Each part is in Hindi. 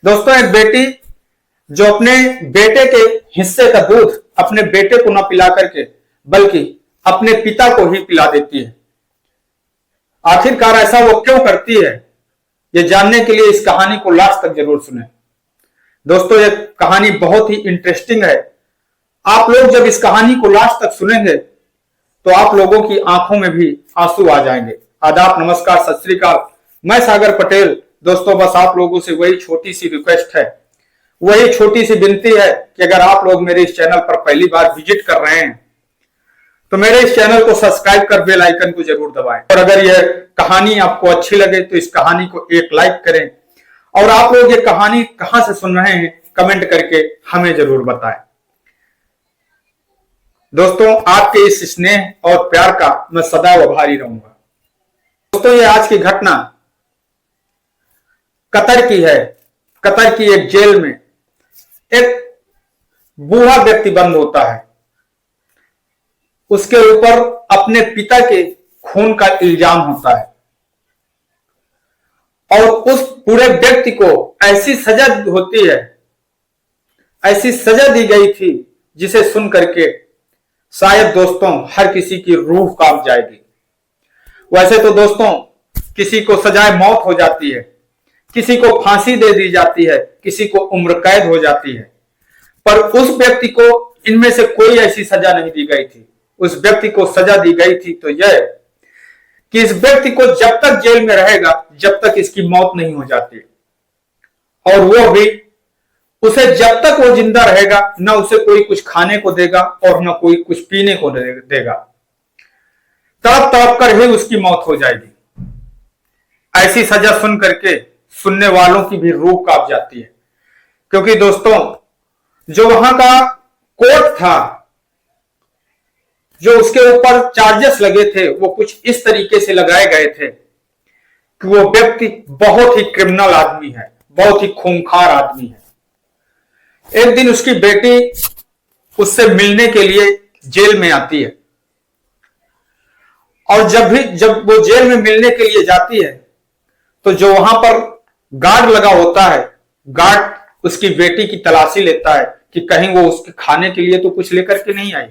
दोस्तों, एक बेटी जो अपने बेटे के हिस्से का दूध अपने बेटे को न पिला करके बल्कि अपने पिता को ही पिला देती है। आखिरकार ऐसा वो क्यों करती है, ये जानने के लिए इस कहानी को लास्ट तक जरूर सुने। दोस्तों, ये कहानी बहुत ही इंटरेस्टिंग है। आप लोग जब इस कहानी को लास्ट तक सुनेंगे तो आप लोगों की आंखों में भी आंसू आ जाएंगे। आदाब, नमस्कार, सत श्री अकाल। मैं सागर पटेल। दोस्तों, बस आप लोगों से वही छोटी सी रिक्वेस्ट है, वही छोटी सी विनती है कि अगर आप लोग मेरे इस चैनल पर पहली बार विजिट कर रहे हैं तो मेरे इस चैनल को सब्सक्राइब कर बेल आइकन को जरूर दबाएं। और अगर यह कहानी आपको अच्छी लगे तो इस कहानी को एक लाइक करें। और आप लोग ये कहानी कहां से सुन रहे हैं कमेंट करके हमें जरूर बताएं। दोस्तों, आपके इस स्नेह और प्यार का मैं सदैव आभारी रहूंगा। दोस्तों, ये आज की घटना कतर की है। कतर की एक जेल में एक बूढ़ा व्यक्ति बंद होता है। उसके ऊपर अपने पिता के खून का इल्जाम होता है और उस बूढ़े व्यक्ति को ऐसी सजा होती है, ऐसी सजा दी गई थी जिसे सुन करके शायद दोस्तों हर किसी की रूह कांप जाएगी। वैसे तो दोस्तों किसी को सजाए मौत हो जाती है, किसी को फांसी दे दी जाती है, किसी को उम्र कैद हो जाती है, पर उस व्यक्ति को इनमें से कोई ऐसी सजा नहीं दी गई थी। उस व्यक्ति को सजा दी गई थी तो यह कि इस व्यक्ति को जब तक जेल में रहेगा जब तक इसकी मौत नहीं हो जाती, और वो भी उसे जब तक वो जिंदा रहेगा न उसे कोई कुछ खाने को देगा और न कोई कुछ पीने को देगा। तड़प तड़प कर ही उसकी मौत हो जाएगी। ऐसी सजा सुन करके सुनने वालों की भी रूह कांप जाती है, क्योंकि दोस्तों जो वहां का कोर्ट था, जो उसके ऊपर चार्जेस लगे थे, वो कुछ इस तरीके से लगाए गए थे कि वो व्यक्ति बहुत ही क्रिमिनल आदमी है, बहुत ही खूंखार आदमी है। एक दिन उसकी बेटी उससे मिलने के लिए जेल में आती है और जब वो जेल में मिलने के लिए जाती है तो जो वहां पर गार्ड लगा होता है, गार्ड उसकी बेटी की तलाशी लेता है कि कहीं वो उसके खाने के लिए तो कुछ लेकर के नहीं आई।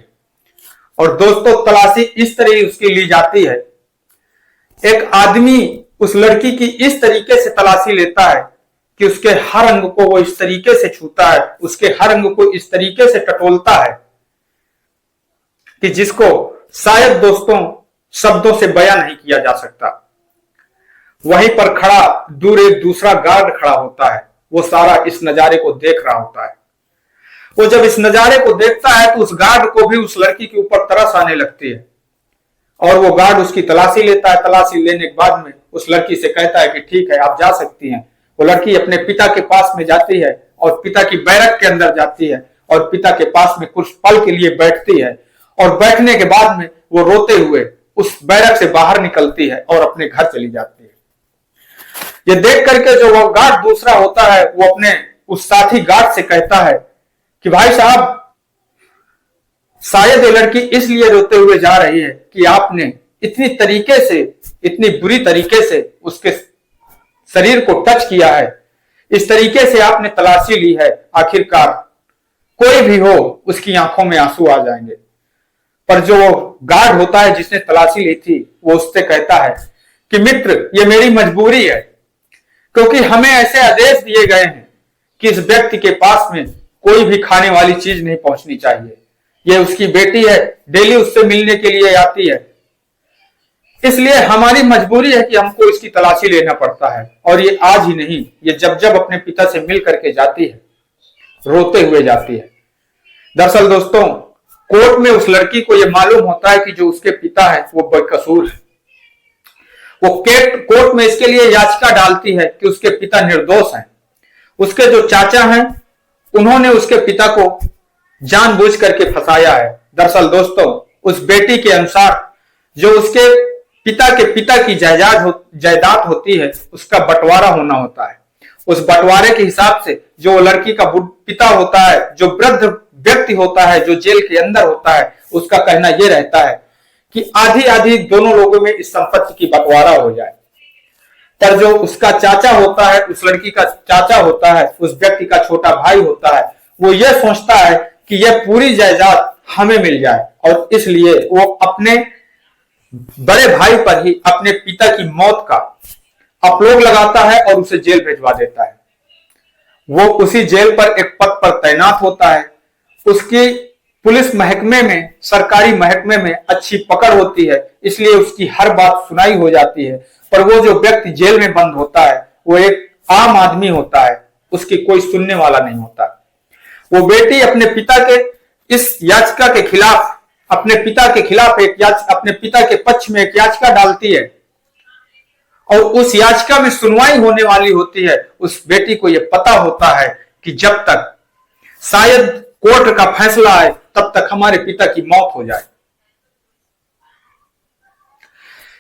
और दोस्तों तलाशी इस तरह उसकी ली जाती है, एक आदमी उस लड़की की इस तरीके से तलाशी लेता है कि उसके हर अंग को वो इस तरीके से छूता है, उसके हर अंग को इस तरीके से टटोलता है कि जिसको शायद दोस्तों शब्दों से बयां नहीं किया जा सकता। वहीं पर खड़ा दूर एक दूसरा गार्ड खड़ा होता है, वो सारा इस नजारे को देख रहा होता है। वो जब इस नजारे को देखता है तो उस गार्ड को भी उस लड़की के ऊपर तरस आने लगती है और वो गार्ड उसकी तलाशी लेता है। तलाशी लेने के बाद में उस लड़की से कहता है कि ठीक है, आप जा सकती हैं। वो लड़की अपने पिता के पास में जाती है और पिता की बैरक के अंदर जाती है और पिता के पास में कुछ पल के लिए बैठती है और बैठने के बाद में वो रोते हुए उस बैरक से बाहर निकलती है और अपने घर चली जाती है। ये देख करके जो वो गार्ड दूसरा होता है वो अपने उस साथी गार्ड से कहता है कि भाई साहब, शायद ये लड़की इसलिए रोते हुए जा रही है कि आपने इतनी तरीके से, इतनी बुरी तरीके से उसके शरीर को टच किया है, इस तरीके से आपने तलाशी ली है, आखिरकार कोई भी हो उसकी आंखों में आंसू आ जाएंगे। पर जो गार्ड होता है जिसने तलाशी ली थी वो उससे कहता है कि मित्र, ये मेरी मजबूरी है, क्योंकि हमें ऐसे आदेश दिए गए हैं कि इस व्यक्ति के पास में कोई भी खाने वाली चीज नहीं पहुंचनी चाहिए। ये उसकी बेटी है, डेली उससे मिलने के लिए आती है, इसलिए हमारी मजबूरी है कि हमको इसकी तलाशी लेना पड़ता है। और ये आज ही नहीं, ये जब जब अपने पिता से मिल करके जाती है रोते हुए जाती है। दरअसल दोस्तों कोर्ट में उस लड़की को यह मालूम होता है कि जो उसके पिता है वो बेकसूर है। वो कोर्ट में इसके लिए याचिका डालती है कि उसके पिता निर्दोष हैं। उसके जो चाचा हैं उन्होंने उसके पिता को जानबूझ करके फंसाया है। दरअसल दोस्तों उस बेटी के अनुसार जो उसके पिता की जायदाद होती है उसका बंटवारा होना होता है। उस बंटवारे के हिसाब से जो लड़की का पिता होता है, जो वृद्ध व्यक्ति होता है, जो जेल के अंदर होता है, उसका कहना यह रहता है कि आधी आधी दोनों लोगों में इस संपत्ति की बंटवारा हो जाए। पर जो उसका चाचा होता है, उस लड़की का चाचा होता है, उस व्यक्ति का छोटा भाई होता है, वो ये सोचता है कि यह पूरी जायदाद हमें मिल जाए, और इसलिए वो अपने बड़े भाई पर ही अपने पिता की मौत का अपलोग लगाता है और उसे जेल भिजवा देता है। वो उसी जेल पर एक पद पर तैनात होता है। उसकी पुलिस महकमे में, सरकारी महकमे में अच्छी पकड़ होती है, इसलिए उसकी हर बात सुनाई हो जाती है। पर वो जो व्यक्ति जेल में बंद होता है वो एक आम आदमी होता है, उसकी कोई सुनने वाला नहीं होता। वो बेटी अपने पिता के इस याचिका के खिलाफ, अपने पिता के खिलाफ अपने पिता के पक्ष में एक याचिका डालती है, और उस याचिका में सुनवाई होने वाली होती है। उस बेटी को यह पता होता है कि जब तक शायद कोर्ट का फैसला आए तब तक हमारे पिता की मौत हो जाए।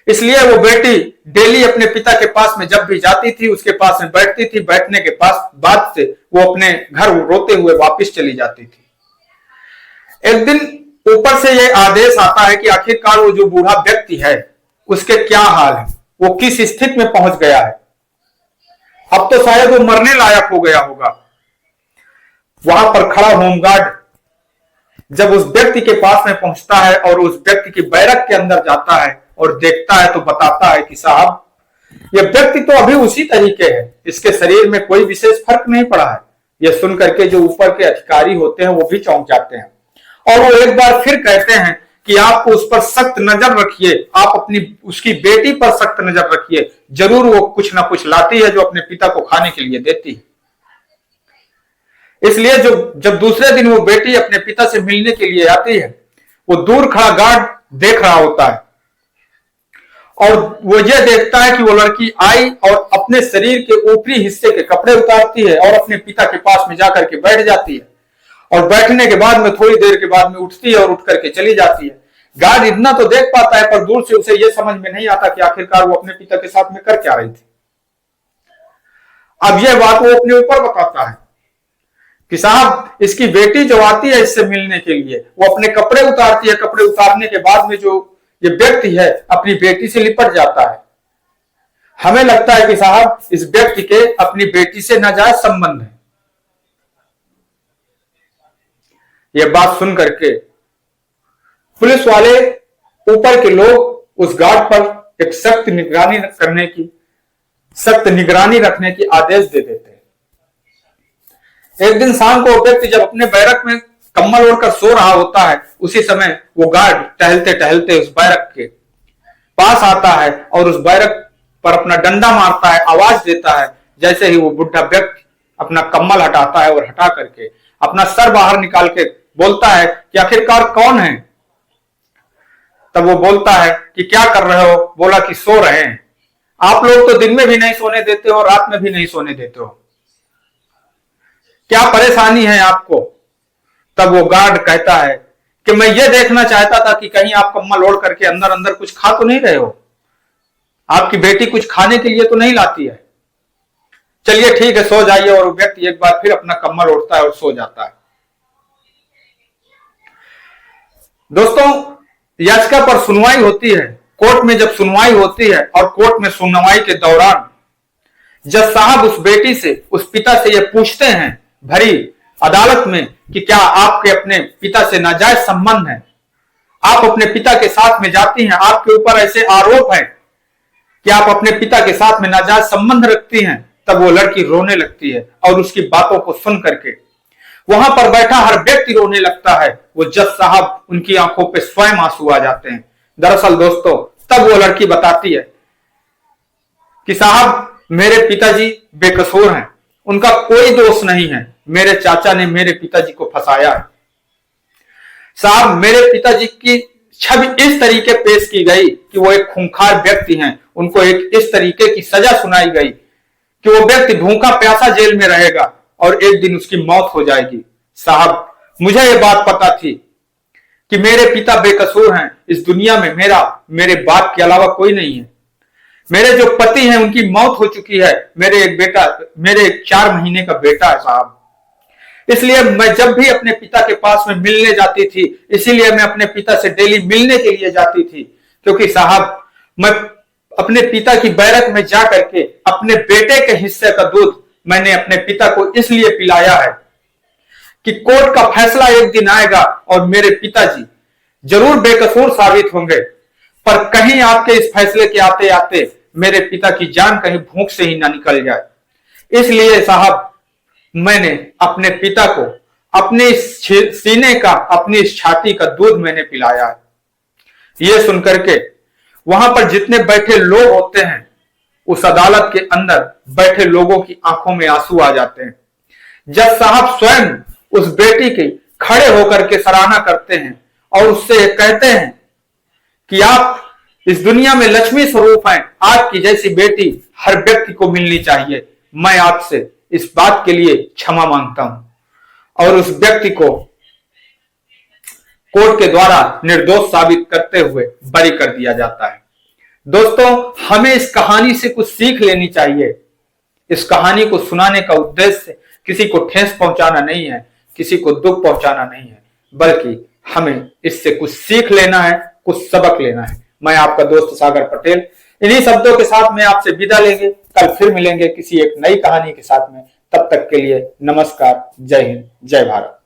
इसलिए वो बेटी डेली अपने पिता के पास में जब भी जाती थी, उसके पास में बैठती थी। बैठने के बाद से वो अपने घर रोते हुए वापस चली जाती थी। एक दिन ऊपर से ये आदेश आता है कि आखिरकार वो जो बूढ़ा व्यक्ति है उसके क्या हाल है, वो किस स्थिति में पहुंच गया है। अब तो शायद वो मरने लायक हो गया होगा। वहां पर खड़ा होमगार्ड जब उस व्यक्ति के पास में पहुंचता है और उस व्यक्ति की बैरक के अंदर जाता है और देखता है, तो बताता है कि साहब, यह व्यक्ति तो अभी उसी तरीके है, इसके शरीर में कोई विशेष फर्क नहीं पड़ा है। यह सुन करके जो ऊपर के अधिकारी होते हैं वो भी चौंक जाते हैं, और वो एक बार फिर कहते हैं कि आप उस पर सख्त नजर रखिए, आप अपनी उसकी बेटी पर सख्त नजर रखिए, जरूर वो कुछ ना कुछ लाती है जो अपने पिता को खाने के लिए देती है। इसलिए जब दूसरे दिन वो बेटी अपने पिता से मिलने के लिए आती है, वो दूर खड़ा गार्ड देख रहा होता है, और वो ये देखता है कि वो लड़की आई और अपने शरीर के ऊपरी हिस्से के कपड़े उतारती है और अपने पिता के पास में जाकर के बैठ जाती है, और बैठने के बाद में थोड़ी देर के बाद में उठती है और उठ करके चली जाती है। गार्ड इतना तो देख पाता है, पर दूर से उसे यह समझ में नहीं आता कि आखिरकार वो अपने पिता के साथ में कर क्या रही थी। अब यह बात वो अपने ऊपर बताता है कि साहब, इसकी बेटी जो आती है इससे मिलने के लिए, वो अपने कपड़े उतारती है। कपड़े उतारने के बाद में जो ये व्यक्ति है अपनी बेटी से लिपट जाता है। हमें लगता है कि साहब, इस व्यक्ति के अपनी बेटी से नाजायज संबंध है। यह बात सुन करके पुलिस वाले, ऊपर के लोग उस गार्ड पर एक सख्त निगरानी रखने की आदेश दे देते हैं। एक दिन शाम को व्यक्ति जब अपने बैरक में कम्बल ओढ़कर सो रहा होता है, उसी समय वो गार्ड टहलते टहलते उस बैरक के पास आता है और उस बैरक पर अपना डंडा मारता है, आवाज देता है। जैसे ही वो बुढ़ा व्यक्ति अपना कम्बल हटाता है और हटा करके अपना सर बाहर निकाल के बोलता है कि आखिरकार कौन है, तब वो बोलता है कि क्या कर रहे हो। बोला कि सो रहे हैं। आप लोग तो दिन में भी नहीं सोने देते हो, रात में भी नहीं सोने देते हो, क्या परेशानी है आपको। तब वो गार्ड कहता है कि मैं ये देखना चाहता था कि कहीं आप कम्बल ओढ़ करके अंदर अंदर कुछ खा तो नहीं रहे हो, आपकी बेटी कुछ खाने के लिए तो नहीं लाती है। चलिए ठीक है, सो जाइए। और वो व्यक्ति एक बार फिर अपना कम्बल ओढ़ता है और सो जाता है। दोस्तों, याचिका पर सुनवाई होती है। कोर्ट में जब सुनवाई होती है और कोर्ट में सुनवाई के दौरान जज साहब उस बेटी से, उस पिता से ये पूछते हैं भरी अदालत में कि क्या आपके अपने पिता से नाजायज संबंध है, आप अपने पिता के साथ में जाती हैं, आपके ऊपर ऐसे आरोप है कि आप अपने पिता के साथ में नाजायज संबंध रखती हैं। तब वो लड़की रोने लगती है और उसकी बातों को सुन करके वहां पर बैठा हर व्यक्ति रोने लगता है। वो जज साहब, उनकी आंखों पे स्वयं आंसू आ जाते हैं। दरअसल दोस्तों, तब वो लड़की बताती है कि साहब, मेरे पिताजी बेकसूर हैं, उनका कोई दोष नहीं है, मेरे चाचा ने मेरे पिताजी को फंसाया है। साहब, मेरे पिताजी की छवि इस तरीके पेश की गई कि वो एक खूंखार व्यक्ति हैं, उनको एक इस तरीके की सजा सुनाई गई कि वो व्यक्ति भूखा प्यासा जेल में रहेगा और एक दिन उसकी मौत हो जाएगी। साहब, मुझे ये बात पता थी कि मेरे पिता बेकसूर हैं, इस दुनिया में मेरे बाप के अलावा कोई नहीं है। मेरे जो पति हैं उनकी मौत हो चुकी है, मेरे एक 4 महीने का बेटा है साहब। इसलिए मैं जब भी अपने पिता के पास में मिलने जाती थी, इसीलिए मैं अपने पिता से डेली मिलने के लिए जाती थी, क्योंकि साहब, मैं अपने पिता की बैरक में जा करके अपने बेटे के हिस्से का दूध मैंने अपने पिता को इसलिए पिलाया है कि कोर्ट का फैसला एक दिन आएगा और मेरे पिताजी जरूर बेकसूर साबित होंगे, पर कहीं आपके इस फैसले के आते आते मेरे पिता की जान कहीं भूख से ही ना निकल जाए। इसलिए साहब, मैंने अपने पिता को अपने सीने का, अपनी छाती का दूध मैंने पिलाया है। यह सुनकर के वहां पर जितने बैठे लोग होते हैं, उस अदालत के अंदर बैठे लोगों की आंखों में आंसू आ जाते हैं। जज साहब स्वयं उस बेटी की खड़े होकर के सराहना करते हैं और उससे कहते हैं कि आप इस दुनिया में लक्ष्मी स्वरूप हैं, आपकी जैसी बेटी हर व्यक्ति को मिलनी चाहिए। मैं आपसे इस बात के लिए क्षमा मांगता हूं। और उस व्यक्ति को कोर्ट के द्वारा निर्दोष साबित करते हुए बरी कर दिया जाता है। दोस्तों, हमें इस कहानी से कुछ सीख लेनी चाहिए। इस कहानी को सुनाने का उद्देश्य किसी को ठेस पहुंचाना नहीं है, किसी को दुख पहुंचाना नहीं है, बल्कि हमें इससे कुछ सीख लेना है, कुछ सबक लेना है। मैं आपका दोस्त सागर पटेल इन्हीं शब्दों के साथ में आपसे विदा लेंगे। कल फिर मिलेंगे किसी एक नई कहानी के साथ में। तब तक के लिए नमस्कार, जय हिंद, जय भारत।